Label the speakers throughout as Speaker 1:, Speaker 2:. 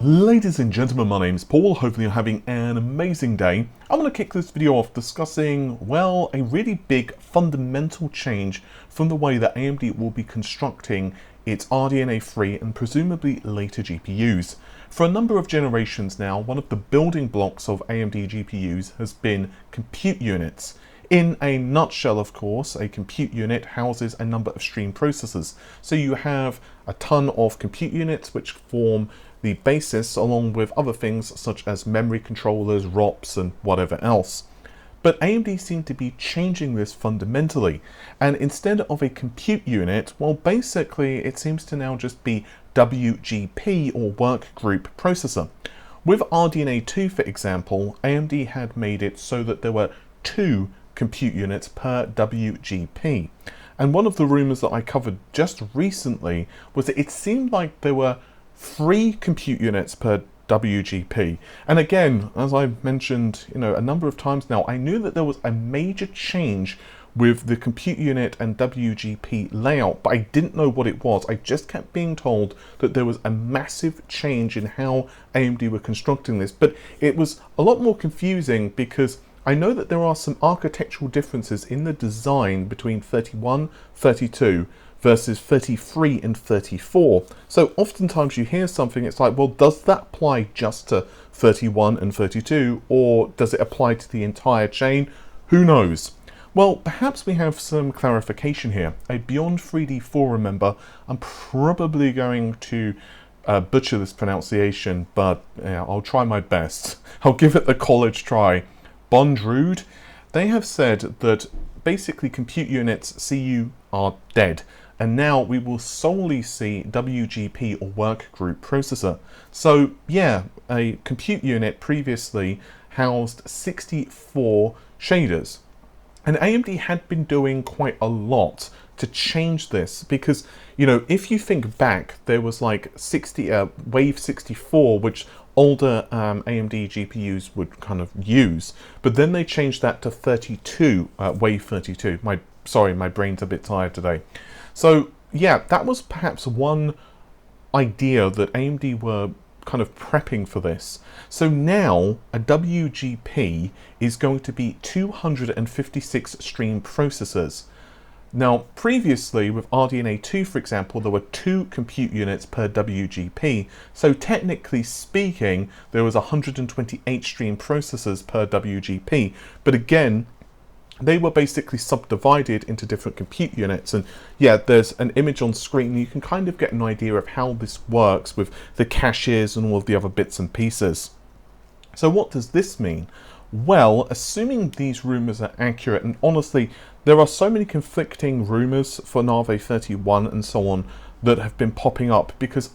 Speaker 1: Ladies and gentlemen, my name's Paul. Hopefully you're having an amazing day. I want to kick this video off discussing, well, a really big fundamental change from the way that AMD will be constructing its RDNA 3 and presumably later GPUs. For a number of generations now, one of the building blocks of AMD GPUs has been compute units. In a nutshell, of course, a compute unit houses a number of stream processors. So you have a ton of compute units which form the basis, along with other things such as memory controllers, ROPs, and whatever else. But AMD seem to be changing this fundamentally, and instead of a compute unit, well, basically it seems to now just be WGP or workgroup processor. With RDNA 2, for example, AMD had made it so that there were 2 compute units per WGP. And one of the rumors that I covered just recently was that it seemed like there were 3 compute units per WGP. And again, as I mentioned, a number of times now, I knew that there was a major change with the compute unit and WGP layout, but I didn't know what it was. I just kept being told that there was a massive change in how AMD were constructing this, but it was a lot more confusing because I know that there are some architectural differences in the design between 31, 32, versus 33 and 34. So oftentimes you hear something, it's like, well, does that apply just to 31 and 32, or does it apply to the entire chain? Who knows? Well, perhaps we have some clarification here. A Beyond 3D forum member, I'm probably going to butcher this pronunciation, but yeah, I'll try my best. I'll give it the college try. Bondrude, they have said that basically compute units CU are dead, and now we will solely see WGP or workgroup processor. So yeah, a compute unit previously housed 64 shaders, and AMD had been doing quite a lot to change this because, if you think back, there was like Wave 64, which older AMD GPUs would kind of use, but then they changed that to 32, Wave 32. My brain's a bit tired today. So yeah, that was perhaps one idea that AMD were kind of prepping for this. So now a WGP is going to be 256 stream processors. Now, previously with RDNA 2, for example, there were 2 compute units per WGP. So technically speaking, there was 128 stream processors per WGP. But again, they were basically subdivided into different compute units. And yeah, there's an image on screen. You can kind of get an idea of how this works with the caches and all of the other bits and pieces. So what does this mean? Well, assuming these rumors are accurate, and honestly, there are so many conflicting rumors for Navi 31 and so on that have been popping up, because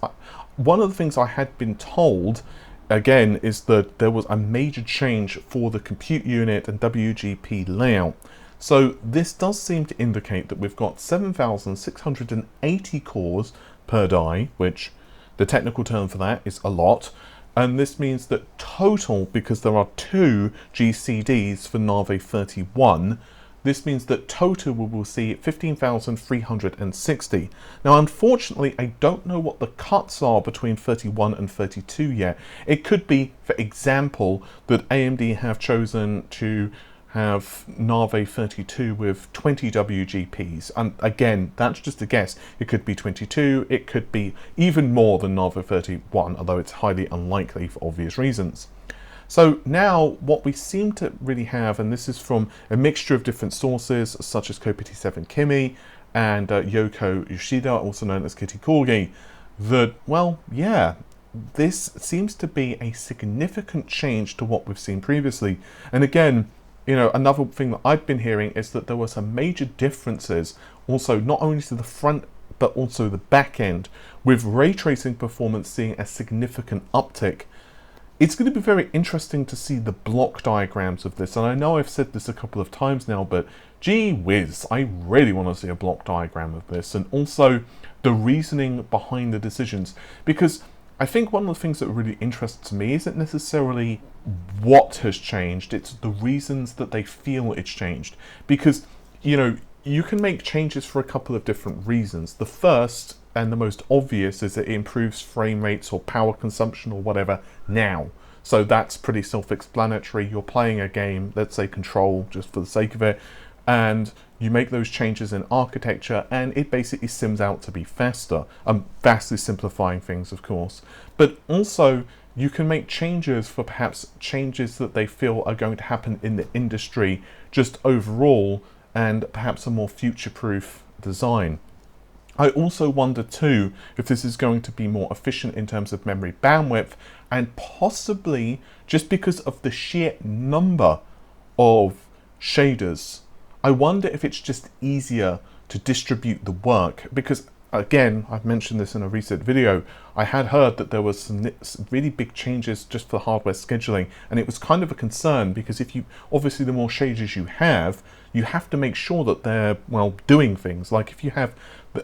Speaker 1: one of the things I had been told, again, is that there was a major change for the compute unit and WGP layout. So this does seem to indicate that we've got 7,680 cores per die, which the technical term for that is a lot. And this means that total, because there are 2 GCDs for Navi 31, this means that total we will see 15,360. Now, unfortunately, I don't know what the cuts are between 31 and 32 yet. It could be, for example, that AMD have chosen to have Navi 32 with 20 WGPs. And again, that's just a guess. It could be 22, it could be even more than Navi 31, although it's highly unlikely for obvious reasons. So now what we seem to really have, and this is from a mixture of different sources, such as Kopiti7 Kimi and Yoko Yoshida, also known as Kitty Corgi, that, well, yeah, this seems to be a significant change to what we've seen previously. And again, another thing that I've been hearing is that there were some major differences also not only to the front but also the back end, with ray tracing performance seeing a significant uptick. It's going to be very interesting to see the block diagrams of this, and I know I've said this a couple of times now, but gee whiz, I really want to see a block diagram of this, and also the reasoning behind the decisions, because I think one of the things that really interests me isn't necessarily what has changed, it's the reasons that they feel it's changed. Because, you can make changes for a couple of different reasons. The first and the most obvious is that it improves frame rates or power consumption or whatever now. So that's pretty self-explanatory. You're playing a game, let's say Control, just for the sake of it, and you make those changes in architecture and it basically sims out to be faster. I'm vastly simplifying things, of course, but also you can make changes for perhaps changes that they feel are going to happen in the industry just overall, and perhaps a more future-proof design. I also wonder too if this is going to be more efficient in terms of memory bandwidth, and possibly just because of the sheer number of shaders. I wonder if it's just easier to distribute the work, because again, I've mentioned this in a recent video, I had heard that there was some really big changes just for hardware scheduling, and it was kind of a concern because if you, obviously the more shaders you have to make sure that they're, well, doing things. Like if you have,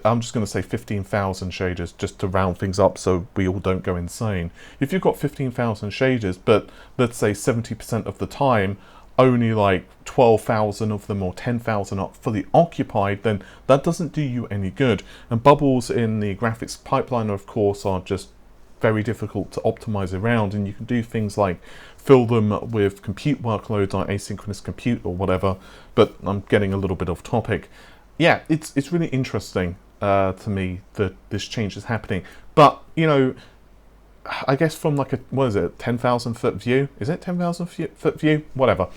Speaker 1: I'm just going to say 15,000 shaders just to round things up so we all don't go insane. If you've got 15,000 shaders, but let's say 70% of the time only like 12,000 of them or 10,000 are fully occupied, then that doesn't do you any good. And bubbles in the graphics pipeline, of course, are just very difficult to optimize around, and you can do things like fill them with compute workloads like asynchronous compute or whatever, but I'm getting a little bit off topic. Yeah, it's really interesting to me that this change is happening. But, you know, I guess from like a, what is it, 10,000 foot view? Is it 10,000 foot view? Whatever.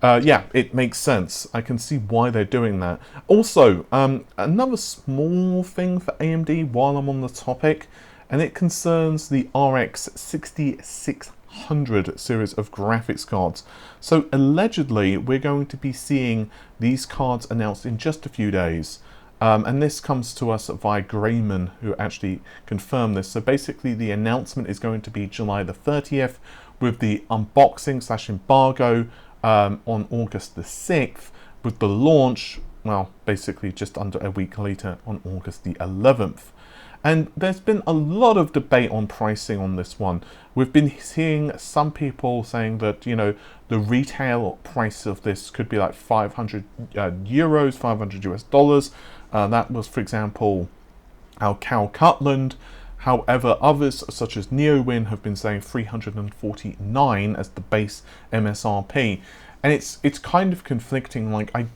Speaker 1: Yeah, it makes sense. I can see why they're doing that. Also, another small thing for AMD while I'm on the topic, and it concerns the RX 6600 series of graphics cards. So allegedly, we're going to be seeing these cards announced in just a few days. And this comes to us via Grayman, who actually confirmed this. So basically the announcement is going to be July the 30th, with the unboxing / embargo on August the 6th, with the launch, well, basically just under a week later on August the 11th. And there's been a lot of debate on pricing on this one. We've been seeing some people saying that, you know, the retail price of this could be like 500 euros, 500 US dollars. That was, for example, our Cal Cutland. However, others such as NeoWin have been saying 349 as the base MSRP. And it's kind of conflicting. Like, I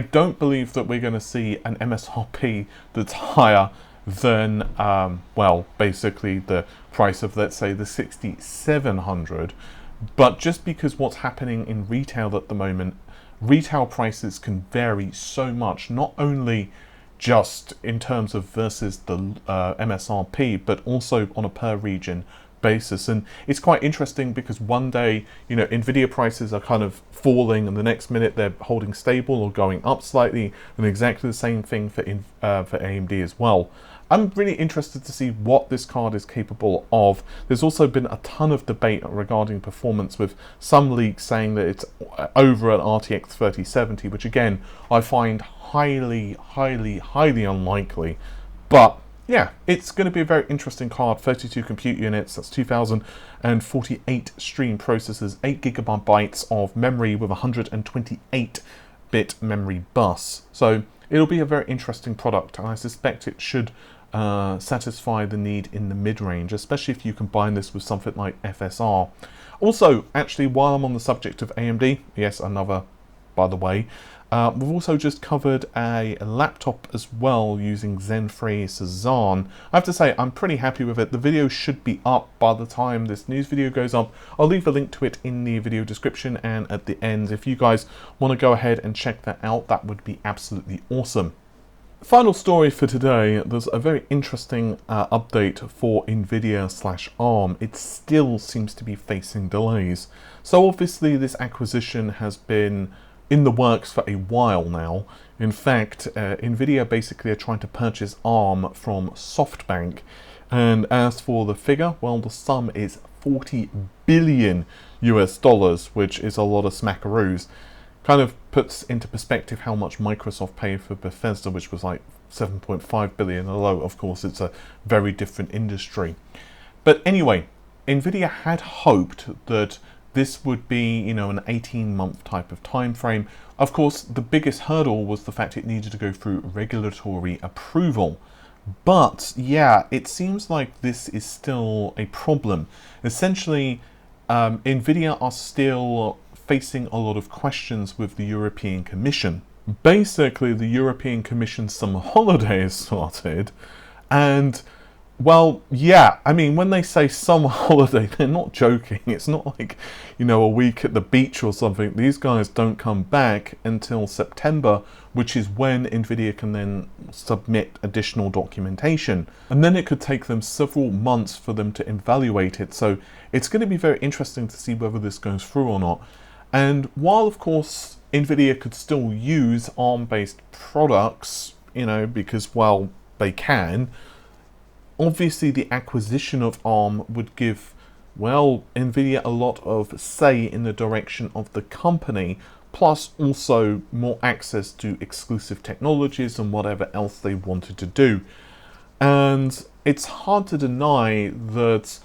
Speaker 1: don't believe that we're going to see an MSRP that's higher than, well, basically the price of, let's say, the 6700. But just because what's happening in retail at the moment, retail prices can vary so much, not only just in terms of versus the MSRP, but also on a per region basis. And it's quite interesting because one day, you know, Nvidia prices are kind of falling and the next minute they're holding stable or going up slightly, and exactly the same thing for AMD as well. I'm really interested to see what this card is capable of. There's also been a ton of debate regarding performance, with some leaks saying that it's over an RTX 3070, which again, I find highly unlikely. But yeah, it's going to be a very interesting card. 32 compute units, that's 2048 stream processors, 8 gigabytes of memory with 128-bit memory bus. So it'll be a very interesting product, and I suspect it should satisfy the need in the mid-range, especially if you combine this with something like FSR. Also, actually, while I'm on the subject of AMD, yes, another, by the way, we've also just covered a laptop as well using Zen 3 Cezanne. I have to say, I'm pretty happy with it. The video should be up by the time this news video goes up. I'll leave a link to it in the video description and at the end. If you guys want to go ahead and check that out, that would be absolutely awesome. Final story for today, there's a very interesting update for Nvidia / ARM. It still seems to be facing delays. So obviously this acquisition has been in the works for a while now. In fact, Nvidia basically are trying to purchase ARM from SoftBank. And as for the figure, well, the sum is 40 billion US dollars, which is a lot of smackaroos. Kind of puts into perspective how much Microsoft paid for Bethesda, which was like 7.5 billion, although of course it's a very different industry. But anyway, Nvidia had hoped that this would be, you know, an 18-month type of time frame. Of course, the biggest hurdle was the fact it needed to go through regulatory approval. But yeah, it seems like this is still a problem. Essentially, Nvidia are still facing a lot of questions with the European Commission. Basically, the European Commission summer holiday has started, and well, yeah, I mean, when they say summer holiday, they're not joking. It's not like, a week at the beach or something. These guys don't come back until September, which is when Nvidia can then submit additional documentation. And then it could take them several months for them to evaluate it. So it's going to be very interesting to see whether this goes through or not. And while, of course, Nvidia could still use ARM-based products, because, well, they can, obviously the acquisition of ARM would give, well, Nvidia a lot of say in the direction of the company, plus also more access to exclusive technologies and whatever else they wanted to do. And it's hard to deny that,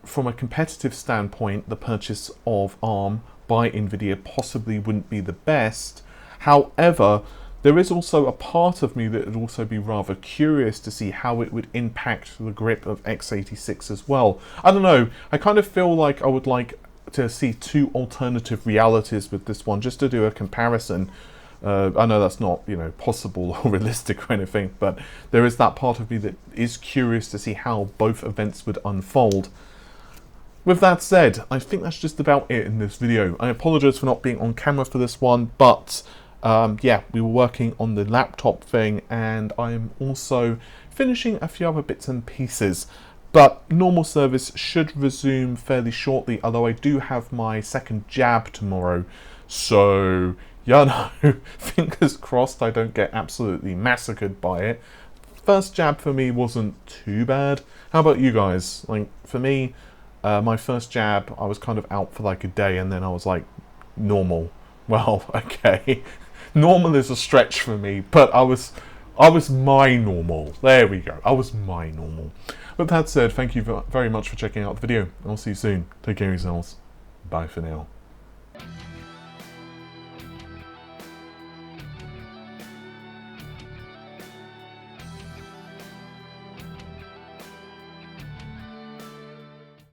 Speaker 1: from a competitive standpoint, the purchase of ARM by Nvidia possibly wouldn't be the best. However, there is also a part of me that would also be rather curious to see how it would impact the grip of x86 as well. I don't know, I kind of feel like I would like to see two alternative realities with this one, just to do a comparison. I know that's not, possible or realistic or anything, but there is that part of me that is curious to see how both events would unfold. With that said, I think that's just about it in this video. I apologize for not being on camera for this one, but yeah, we were working on the laptop thing, and I am also finishing a few other bits and pieces. But normal service should resume fairly shortly, although I do have my second jab tomorrow. So, yeah, no, fingers crossed I don't get absolutely massacred by it. First jab for me wasn't too bad. How about you guys? Like, for me, my first jab, I was kind of out for like a day, and then I was like, normal. Well, okay. Normal is a stretch for me, but I was my normal. There we go. I was my normal. With that said, thank you very much for checking out the video. I'll see you soon. Take care of yourselves. Bye for now.